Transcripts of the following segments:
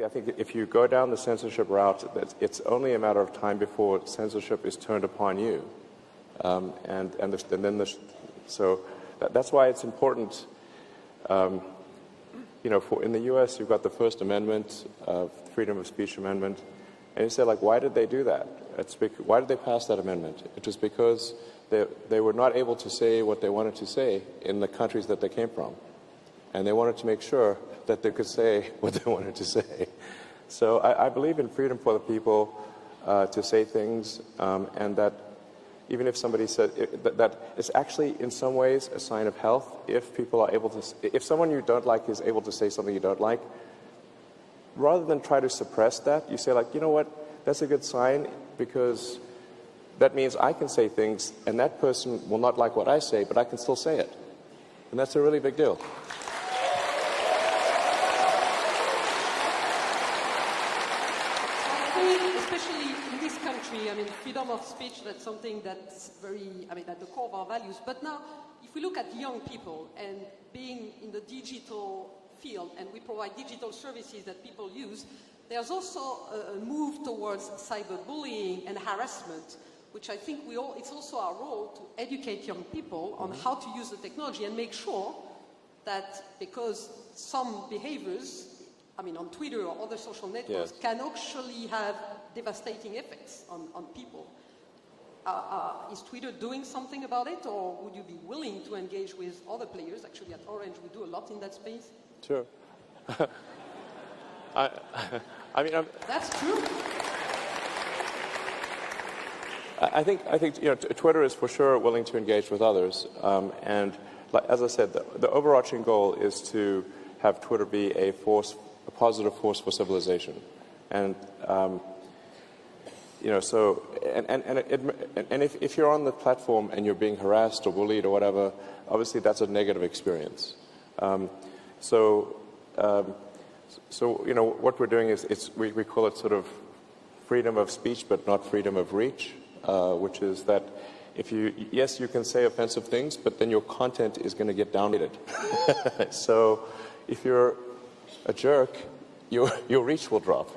I think if you go down the censorship route, it's only a matter of time before censorship is turned upon you. So that's why it's important. In the U.S., you've got the First Amendment, Freedom of Speech Amendment, and you say, like, why did they do that? Why did they pass that amendment? It was because they were not able to say what they wanted to say in the countries that they came from, and they wanted to make sure that they could say what they wanted to say. So I believe in freedom for the people to say things, and that even if somebody said that it's actually in some ways a sign of health if people are able to, if someone you don't like is able to say something you don't like, rather than try to suppress that, you say, like, you know what, that's a good sign, because that means I can say things and that person will not like what I say, but I can still say it. And that's a really big deal. I mean, freedom of speech, that's something that's very, at the core of our values. But now, if we look at young people and being in the digital field, and we provide digital services that people use, there's also a move towards cyberbullying and harassment, which I think it's also our role to educate young people on how to use the technology and make sure that, because some behaviors, on Twitter or other social networks, can actually have devastating effects on people. Is Twitter doing something about it, or would you be willing to engage with other players? Actually, at Orange, we do a lot in that space. Sure. That's true. I think Twitter is for sure willing to engage with others, and as I said, the overarching goal is to have Twitter be a positive force for civilization, and if you're on the platform and you're being harassed or bullied or whatever, obviously that's a negative experience. What we're doing is we call it sort of freedom of speech, but not freedom of reach, which is that yes, you can say offensive things, but then your content is going to get downloaded. So if you're a jerk, your reach will drop.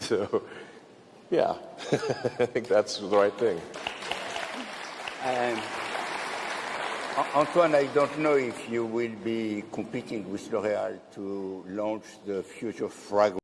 So, yeah, I think that's the right thing. Antoine, I don't know if you will be competing with L'Oréal to launch the future fragrance.